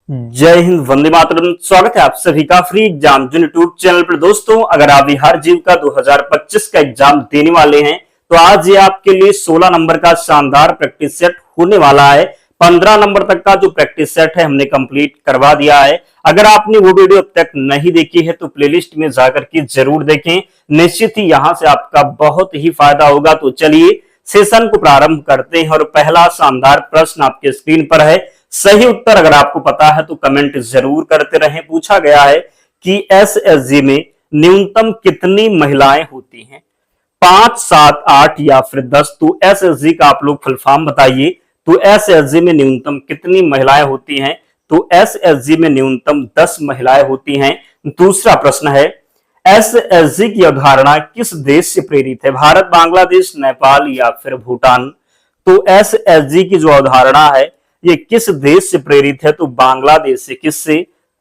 जय हिंद, वंदे मातरम। स्वागत है आप सभी का फ्री एग्जाम जो यूट्यूब चैनल पर। दोस्तों, अगर आप बिहार जीविका 2025 का एग्जाम देने वाले हैं तो आज ये आपके लिए 16 नंबर का शानदार प्रैक्टिस सेट होने वाला है। 15 नंबर तक का जो प्रैक्टिस सेट है हमने कंप्लीट करवा दिया है। अगर आपने वो वीडियो अब तक नहीं देखी है तो प्लेलिस्ट में जाकर के जरूर देखें, निश्चित ही यहां से आपका बहुत ही फायदा होगा। तो चलिए सेशन को प्रारंभ करते हैं और पहला शानदार प्रश्न आपके स्क्रीन पर है। सही उत्तर अगर आपको पता है तो कमेंट जरूर करते रहें। पूछा गया है कि एसएसजी में न्यूनतम कितनी महिलाएं होती हैं? 5, 7, 8 या फिर 10। तो एसएसजी का आप लोग फुल फॉर्म बताइए। तो एसएसजी में न्यूनतम कितनी महिलाएं होती हैं? तो एसएसजी में न्यूनतम 10 महिलाएं होती हैं। दूसरा प्रश्न है, एसएसजी की अवधारणा किस देश से प्रेरित है? भारत, बांग्लादेश, नेपाल या फिर भूटान? तो एसएसजी की जो अवधारणा है ये किस देश से प्रेरित है? तो बांग्लादेश से। किससे?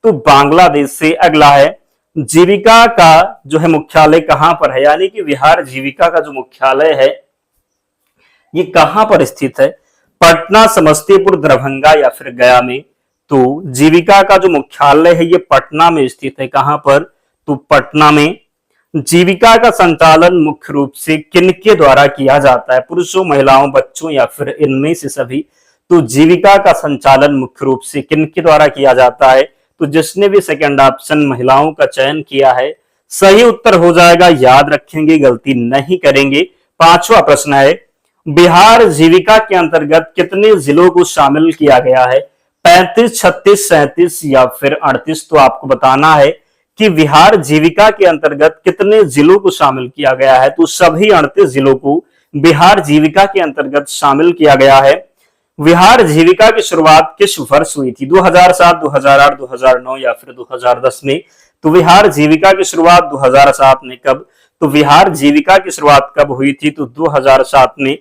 तो बांग्लादेश से। अगला है, जीविका का जो है मुख्यालय कहां पर है? यानी कि विहार जीविका का जो मुख्यालय है ये कहां पर स्थित है? पटना, समस्तीपुर, दरभंगा या फिर गया में? तो जीविका का जो मुख्यालय है ये पटना में स्थित है। कहां पर? तो पटना में। जीविका का संचालन मुख्य रूप से किनके द्वारा किया जाता है? पुरुषों, महिलाओं, बच्चों या फिर इनमें से सभी? तो जीविका का संचालन मुख्य रूप से किनके द्वारा किया जाता है? तो जिसने भी सेकंड ऑप्शन महिलाओं का चयन किया है सही उत्तर हो जाएगा। याद रखेंगे, गलती नहीं करेंगे। पांचवा प्रश्न है, बिहार जीविका के अंतर्गत कितने जिलों को शामिल किया गया है? 35, 36, 37 या फिर 38? तो आपको बताना है कि बिहार जीविका के अंतर्गत कितने जिलों को शामिल किया गया है। तो सभी 38 जिलों को बिहार जीविका के अंतर्गत शामिल किया गया है। बिहार जीविका की शुरुआत किस वर्ष हुई थी? 2007, 2008, 2009 या फिर 2010 में? तो बिहार जीविका की शुरुआत 2007 में। कब? तो बिहार जीविका की शुरुआत कब हुई थी? तो 2007 में।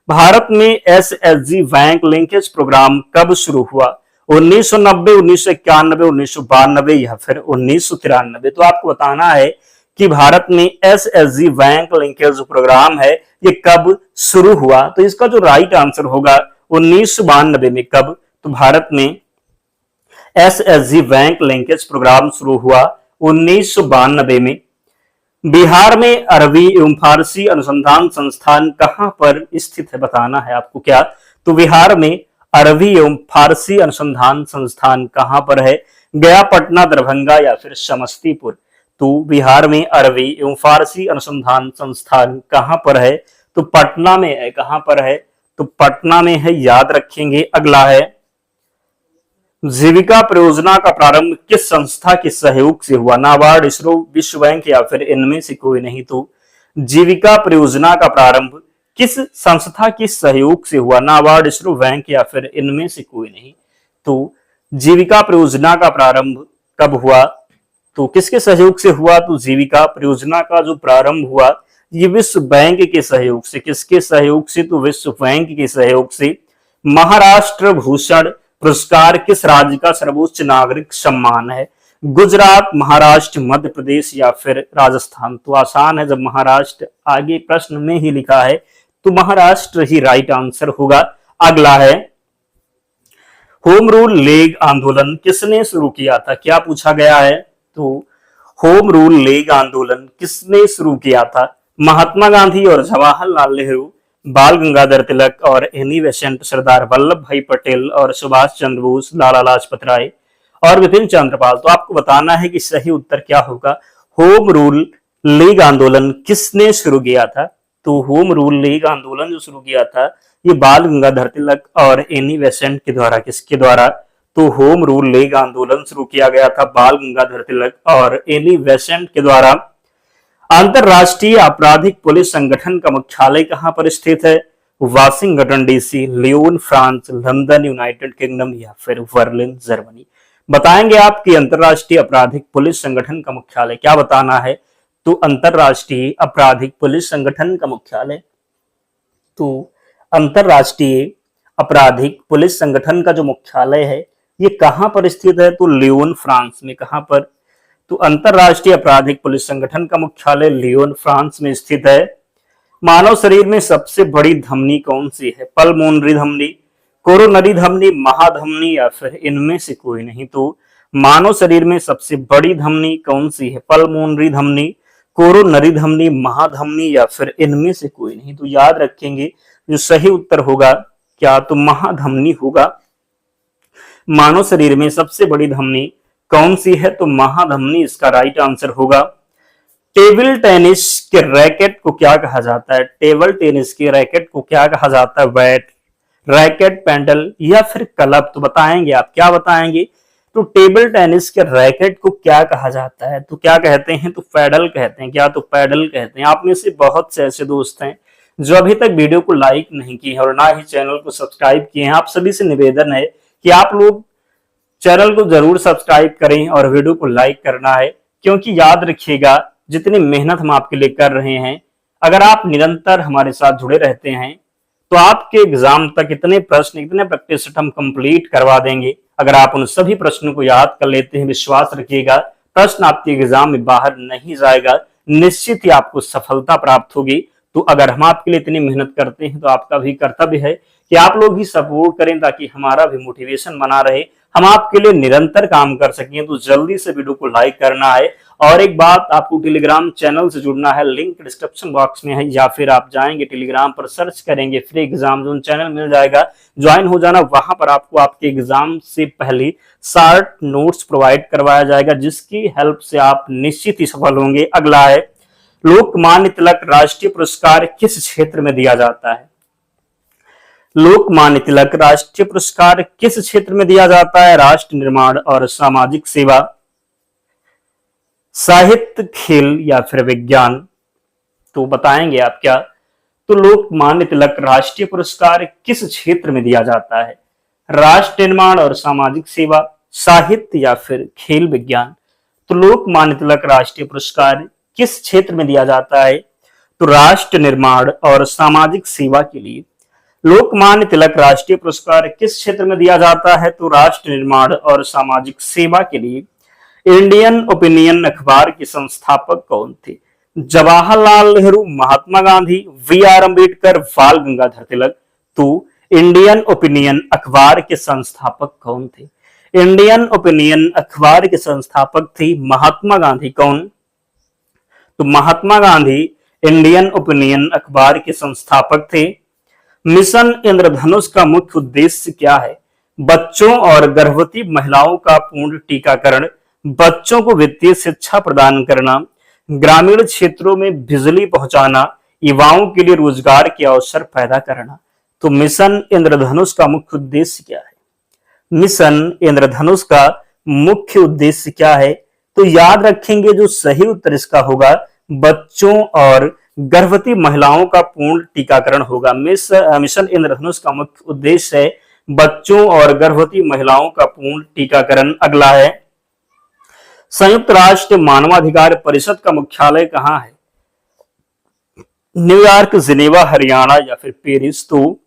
भारत में एसएसजी बैंक लिंकेज प्रोग्राम कब शुरू हुआ? 1990, 1991, 1992 या फिर 1993? तो आपको बताना है कि भारत में एसएसजी बैंक लिंकेज प्रोग्राम है ये कब शुरू हुआ? तो इसका जो राइट आंसर होगा 1992 में। कब? तो भारत में एसएसजी बैंक लिंकेज प्रोग्राम शुरू हुआ 1992 में। बिहार में अरबी एवं फारसी अनुसंधान संस्थान कहां पर स्थित है? बताना है आपको। क्या? तो बिहार में अरबी एवं फारसी अनुसंधान संस्थान कहां पर है? गया, पटना, दरभंगा या फिर समस्तीपुर? तो बिहार में अरबी एवं फारसी अनुसंधान संस्थान कहां पर है? तो पटना में है। कहां पर है? तो पटना में है। याद रखेंगे। अगला है, जीविका परियोजना का प्रारंभ किस संस्था के सहयोग से हुआ? नाबार्ड, इसरो, विश्व बैंक या फिर इनमें से कोई नहीं? तो जीविका परियोजना का प्रारंभ किस संस्था के सहयोग से हुआ? नाबार्ड, इसरो, बैंक या फिर इनमें से कोई नहीं? तो जीविका परियोजना का प्रारंभ कब हुआ? तो किसके सहयोग से हुआ? तो जीविका परियोजना का जो प्रारंभ हुआ ये विश्व बैंक के सहयोग से। किसके सहयोग से? तो विश्व बैंक के सहयोग से। महाराष्ट्र भूषण पुरस्कार किस राज्य का सर्वोच्च नागरिक सम्मान है? गुजरात, महाराष्ट्र, मध्य प्रदेश या फिर राजस्थान? तो आसान है, जब महाराष्ट्र आगे प्रश्न में ही लिखा है तो महाराष्ट्र ही राइट आंसर होगा। अगला है, होम रूल लेग आंदोलन किसने शुरू किया था? क्या पूछा गया है? तो होम रूल लेग आंदोलन किसने शुरू किया था? महात्मा गांधी और जवाहरलाल नेहरू, बाल गंगाधर तिलक और एनी बेसेंट, सरदार वल्लभ भाई पटेल और सुभाष चंद्र बोस, लाला लाजपत राय और विपिन चंद्र पाल? तो आपको बताना है कि सही उत्तर क्या होगा। होम रूल लीग आंदोलन किसने शुरू किया था? तो होम रूल लीग आंदोलन जो शुरू किया था ये बाल गंगाधर तिलक और एनी बेसेंट के द्वारा। किसके द्वारा? तो होम रूल लीग आंदोलन शुरू किया गया था बाल गंगाधर तिलक और एनी बेसेंट के द्वारा। अंतरराष्ट्रीय आपराधिक पुलिस संगठन का मुख्यालय कहां पर स्थित है? Washington DC, Lyon France, London United kingdom या फिर बर्लिन जर्मनी? बताएंगे आप कि अंतरराष्ट्रीय आपराधिक पुलिस संगठन का मुख्यालय। क्या बताना है? तो अंतरराष्ट्रीय आपराधिक पुलिस संगठन का मुख्यालय, तो अंतरराष्ट्रीय आपराधिक पुलिस संगठन का जो मुख्यालय है ये कहां पर स्थित है? तो लियोन फ्रांस में। कहां पर? तो अंतरराष्ट्रीय आपराधिक पुलिस संगठन का मुख्यालय लियोन फ्रांस में स्थित है। मानव शरीर में सबसे बड़ी धमनी कौन सी है? पल्मोनरी धमनी, कोरोनरी धमनी, महाधमनी या फिर इनमें से कोई नहीं। तो मानव शरीर में सबसे बड़ी धमनी कौन सी है? पल्मोनरी धमनी, कोरोनरी धमनी, महाधमनी या फिर इनमें से कोई नहीं। तो याद रखेंगे जो सही उत्तर होगा क्या? तो महाधमनी होगा। मानव शरीर में सबसे बड़ी धमनी कौन सी है? तो महाधमनी इसका राइट आंसर होगा। टेबल टेनिस के रैकेट को क्या कहा जाता है? टेबल टेनिस के रैकेट को क्या कहा जाता है? बैट, रैकेट, पैडल या फिर क्लब? तो बताएंगे आप, क्या बताएंगे? तो टेबल टेनिस के रैकेट को क्या कहा जाता है? तो क्या कहते हैं? तो पैडल कहते हैं। क्या? तो पैडल कहते हैं। आप में से बहुत से ऐसे दोस्त हैं जो अभी तक वीडियो को लाइक नहीं किए हैं और ना ही चैनल को सब्सक्राइब किए हैं। आप सभी से निवेदन है कि आप लोग चैनल को जरूर सब्सक्राइब करें और वीडियो को लाइक करना है, क्योंकि याद रखिएगा जितनी मेहनत हम आपके लिए कर रहे हैं, अगर आप निरंतर हमारे साथ जुड़े रहते हैं तो आपके एग्जाम तक इतने प्रश्न, इतने प्रैक्टिस सेट हम कंप्लीट करवा देंगे। अगर आप उन सभी प्रश्नों को याद कर लेते हैं, विश्वास रखिएगा प्रश्न आपके एग्जाम में बाहर नहीं जाएगा, निश्चित ही आपको सफलता प्राप्त होगी। तो अगर हम आपके लिए इतनी मेहनत करते हैं तो आपका भी कर्तव्य है कि आप लोग भी सपोर्ट करें, ताकि हमारा भी मोटिवेशन बना रहे, हम आपके लिए निरंतर काम कर सकें। तो जल्दी से वीडियो को लाइक करना है। और एक बात, आपको टेलीग्राम चैनल से जुड़ना है, लिंक डिस्क्रिप्शन बॉक्स में है, या फिर आप जाएंगे टेलीग्राम पर सर्च करेंगे फ्री एग्जाम जोन चैनल मिल जाएगा, ज्वाइन हो जाना। वहां पर आपको आपके एग्जाम से पहले शॉर्ट नोट्स प्रोवाइड करवाया जाएगा, जिसकी हेल्प से आप निश्चित ही सफल होंगे। अगला है, लोकमान्य तिलक राष्ट्रीय पुरस्कार किस क्षेत्र में दिया जाता है? लोकमान्य तिलक राष्ट्रीय पुरस्कार किस क्षेत्र में दिया जाता है? राष्ट्र निर्माण और सामाजिक सेवा, साहित्य, खेल या फिर विज्ञान? तो बताएंगे आप क्या? तो लोकमान्य तिलक राष्ट्रीय पुरस्कार किस क्षेत्र में दिया जाता है? राष्ट्र निर्माण और सामाजिक सेवा, साहित्य या फिर खेल विज्ञान? तो लोकमान्य तिलक राष्ट्रीय पुरस्कार किस क्षेत्र में दिया जाता है? तो राष्ट्र निर्माण और सामाजिक सेवा के लिए। लोकमान्य तिलक राष्ट्रीय पुरस्कार किस क्षेत्र में दिया जाता है? तो राष्ट्र निर्माण और सामाजिक सेवा के लिए। इंडियन ओपिनियन अखबार के संस्थापक कौन थे? जवाहरलाल नेहरू, महात्मा गांधी, वी.आर. अम्बेडकर, बाल गंगाधर तिलक? तो इंडियन ओपिनियन अखबार के संस्थापक कौन थे? इंडियन ओपिनियन अखबार के संस्थापक थे महात्मा गांधी। कौन? तो महात्मा गांधी इंडियन ओपिनियन अखबार के संस्थापक थे। मिशन इंद्रधनुष का मुख्य उद्देश्य क्या है? बच्चों और गर्भवती महिलाओं का पूर्ण टीकाकरण, बच्चों को वित्तीय शिक्षा प्रदान करना, ग्रामीण क्षेत्रों में बिजली पहुंचाना, युवाओं के लिए रोजगार के अवसर पैदा करना। तो मिशन इंद्रधनुष का मुख्य उद्देश्य क्या है? मिशन इंद्रधनुष का मुख्य उद्देश्य क्या है? तो याद रखेंगे जो सही उत्तर इसका होगा बच्चों और गर्भवती महिलाओं का पूर्ण टीकाकरण होगा। मिशन इंद्रधनुष का मुख्य उद्देश्य है बच्चों और गर्भवती महिलाओं का पूर्ण टीकाकरण। अगला है, संयुक्त राष्ट्र मानवाधिकार परिषद का मुख्यालय कहाँ है? न्यूयॉर्क, जिनेवा, हरियाणा या फिर पेरिस? तो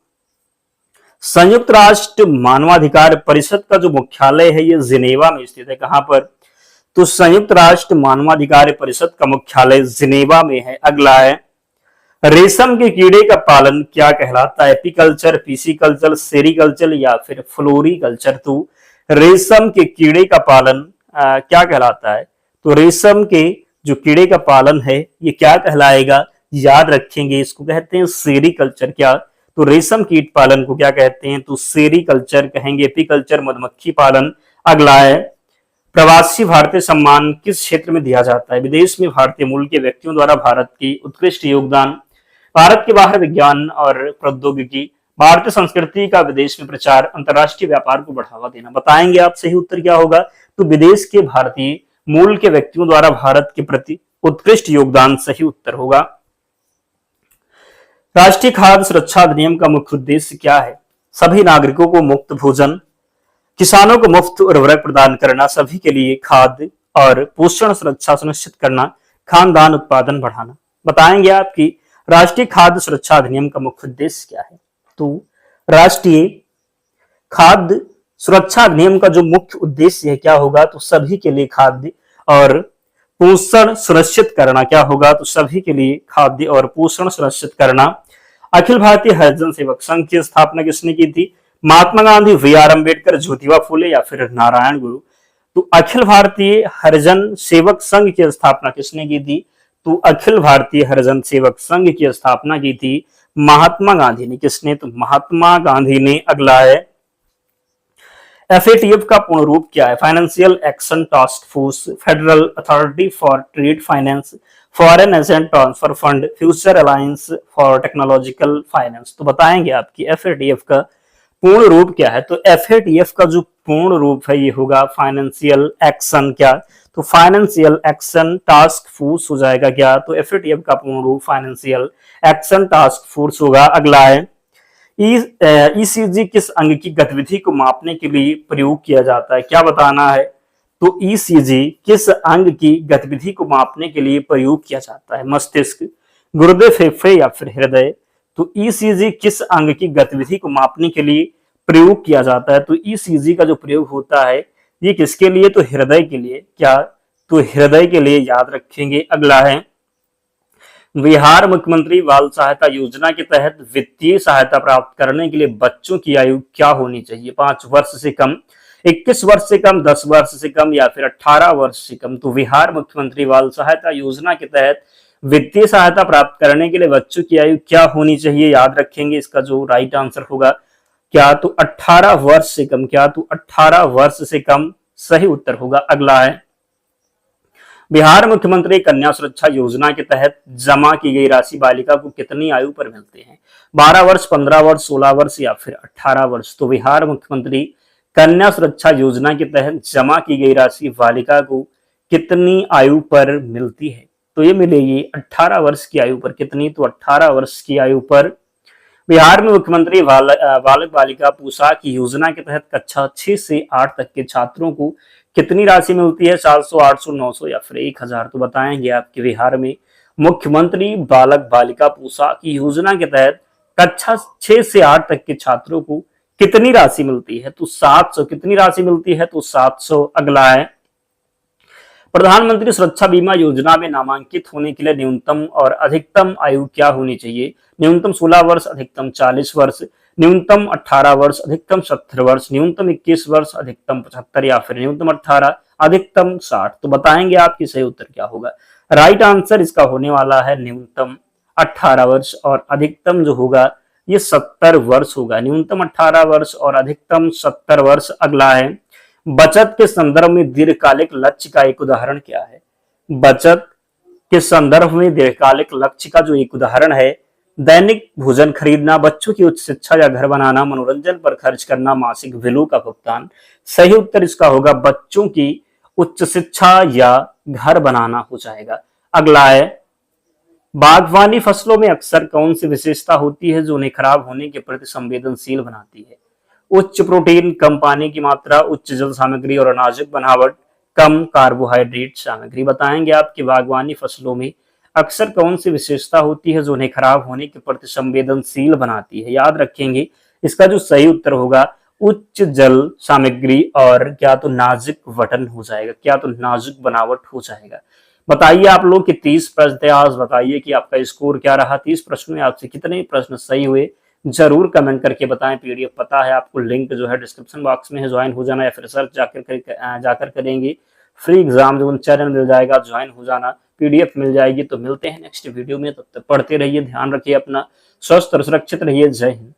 संयुक्त राष्ट्र मानवाधिकार परिषद का जो मुख्यालय है ये जिनेवा में स्थित है। कहां पर? तो संयुक्त राष्ट्र मानवाधिकार परिषद का मुख्यालय जिनेवा में है। अगला है, रेशम के कीड़े का पालन क्या कहलाता है? एपीकल्चर, पीसीकल्चर, सेरीकल्चर या फिर फ्लोरीकल्चर? तो रेशम के कीड़े का पालन क्या कहलाता है? तो रेशम के जो कीड़े का पालन है ये क्या कहलाएगा? याद रखेंगे इसको कहते हैं सेरीकल्चर। क्या? तो रेशम कीट पालन को क्या कहते हैं? तो सेरीकल्चर कहेंगे। एपीकल्चर मधुमक्खी पालन। अगला है, प्रवासी भारतीय सम्मान किस क्षेत्र में दिया जाता है? विदेश में भारतीय मूल के व्यक्तियों द्वारा भारत की उत्कृष्ट योगदान, भारत के बाहर विज्ञान और प्रौद्योगिकी, भारतीय संस्कृति का विदेश में प्रचार, अंतर्राष्ट्रीय व्यापार को बढ़ावा देना। बताएंगे आप सही उत्तर क्या होगा? तो विदेश के भारतीय मूल के व्यक्तियों द्वारा भारत के प्रति उत्कृष्ट योगदान सही उत्तर होगा। राष्ट्रीय खाद्य सुरक्षा अधिनियम का मुख्य उद्देश्य क्या है? सभी नागरिकों को मुफ्त भोजन, किसानों को मुफ्त उर्वरक प्रदान करना, सभी के लिए खाद्य और पोषण सुरक्षा सुनिश्चित करना, खानदान उत्पादन बढ़ाना। बताएंगे आपकी राष्ट्रीय खाद्य सुरक्षा अधिनियम का मुख्य उद्देश्य क्या है? तो राष्ट्रीय खाद्य सुरक्षा अधिनियम का जो मुख्य उद्देश्य है क्या होगा? तो सभी के लिए खाद्य और पोषण सुनिश्चित करना। क्या होगा? तो सभी के लिए खाद्य और पोषण सुनिश्चित करना। अखिल भारतीय हरिजन सेवक संघ की स्थापना किसने की थी? महात्मा गांधी, वी आर अम्बेडकर, ज्योतिबा फुले या फिर नारायण गुरु। तो अखिल भारतीय हरिजन सेवक संघ की स्थापना किसने की थी? तो अखिल भारतीय हरिजन सेवक संघ की स्थापना की थी महात्मा गांधी ने। किसने? तो महात्मा गांधी ने। अगला है एफएटीएफ का पूर्ण रूप क्या है? Financial action task force, federal authority for trade finance, foreign asset transfer fund, future alliance for technological finance. तो बताएंगे आपकी एफएटीएफ का पूर्ण रूप क्या है? तो एफएटीएफ का जो पूर्ण रूप है ये होगा फाइनेंशियल एक्शन क्या? तो फाइनेंशियल एक्शन टास्क फोर्स हो जाएगा क्या? तो एफएटीएफ का पूर्ण रूप फाइनेंशियल एक्शन टास्क फोर्स होगा। अगला है ईसीजी किस अंग की गतिविधि को मापने के लिए प्रयोग किया जाता है? क्या बताना है? तो ईसीजी किस अंग की गतिविधि को मापने के लिए प्रयोग किया जाता है? मस्तिष्क, गुर्दे, फेफड़े या फिर हृदय। तो ईसीजी किस अंग की गतिविधि को मापने के लिए प्रयोग किया जाता है? तो ईसीजी का जो प्रयोग होता है ये किसके लिए? तो हृदय के लिए। क्या? तो हृदय के लिए, याद रखेंगे। अगला है बिहार मुख्यमंत्री बाल सहायता योजना के तहत वित्तीय सहायता प्राप्त करने के लिए बच्चों की आयु क्या होनी चाहिए? 5 वर्ष से कम, 21 वर्ष से कम, 10 वर्ष से कम या फिर 18 वर्ष से कम। तो बिहार मुख्यमंत्री बाल सहायता योजना के तहत वित्तीय सहायता प्राप्त करने के लिए बच्चों की आयु क्या होनी चाहिए? याद रखेंगे। इसका जो राइट आंसर होगा क्या? तो 18 वर्ष से कम। क्या? तो 18 वर्ष से कम सही उत्तर होगा। अगला है बिहार मुख्यमंत्री कन्या सुरक्षा योजना के तहत जमा की गई राशि बालिका को कितनी आयु पर मिलती है? 12 वर्ष, 15 वर्ष, 16 वर्ष या फिर 18 वर्ष। तो बिहार मुख्यमंत्री कन्या सुरक्षा योजना के तहत जमा की गई राशि बालिका को कितनी आयु पर मिलती है? तो ये मिलेगी 18 वर्ष की आयु पर। कितनी? तो 18 वर्ष की आयु पर। बिहार में मुख्यमंत्री बालक बालिका पोशाक योजना के तहत कक्षा 6 से 8 तक के छात्रों को कितनी राशि मिलती है? 700, 800, 900 या फिर 1000। तो बताएंगे आपके बिहार में मुख्यमंत्री बालक बालिका पोशाक योजना के तहत कक्षा 6 से 8 तक के छात्रों को कितनी राशि मिलती है? तो 700। कितनी राशि मिलती है? तो 700। अगला है प्रधानमंत्री सुरक्षा बीमा योजना में नामांकित होने के लिए न्यूनतम और अधिकतम आयु क्या होनी चाहिए? न्यूनतम 16 वर्ष, अधिकतम 40 वर्ष, न्यूनतम 18 वर्ष, अधिकतम 70 वर्ष, न्यूनतम 21 वर्ष, अधिकतम 75 या फिर न्यूनतम 18, अधिकतम 60। तो बताएंगे आपकी सही उत्तर क्या होगा? राइट आंसर इसका होने वाला है न्यूनतम 18 वर्ष और अधिकतम जो होगा ये 70 वर्ष होगा। न्यूनतम 18 वर्ष और अधिकतम 70 वर्ष। अगला है बचत के संदर्भ में दीर्घकालिक लक्ष्य का एक उदाहरण क्या है? बचत के संदर्भ में दीर्घकालिक लक्ष्य का जो एक उदाहरण है दैनिक भोजन खरीदना, बच्चों की उच्च शिक्षा या घर बनाना, मनोरंजन पर खर्च करना, मासिक बिलों का भुगतान। सही उत्तर इसका होगा बच्चों की उच्च शिक्षा या घर बनाना हो जाएगा। अगला है बागवानी फसलों में अक्सर कौन सी विशेषता होती है जो उन्हें खराब होने के प्रति संवेदनशील बनाती है? उच्च प्रोटीन, कम पानी की मात्रा, उच्च जल सामग्री और नाजुक बनावट, कम कार्बोहाइड्रेट सामग्री। बताएंगे आपकी बागवानी फसलों में अक्सर कौन सी विशेषता होती है जो उन्हें खराब होने के प्रति संवेदनशील बनाती है? याद रखेंगे इसका जो सही उत्तर होगा उच्च जल सामग्री और क्या तो नाजुक वटन हो जाएगा। क्या तो नाजुक बनावट हो जाएगा। बताइए आप लोग कि 30 प्रश्न थे आज। बताइए कि आपका स्कोर क्या रहा? 30 प्रश्नों में आपसे कितने प्रश्न सही हुए? जरूर कमेंट करके बताएं। पीडीएफ पता है आपको, लिंक जो है डिस्क्रिप्शन बॉक्स में है, ज्वाइन हो जाना या फिर सर्च जाकर करेंगे फ्री एग्जाम जो चैनल मिल जाएगा, ज्वाइन हो जाना, पीडीएफ मिल जाएगी। तो मिलते हैं नेक्स्ट वीडियो में, तब तक पढ़ते रहिए, ध्यान रखिए अपना, स्वस्थ और सुरक्षित रहिए। जय हिंद।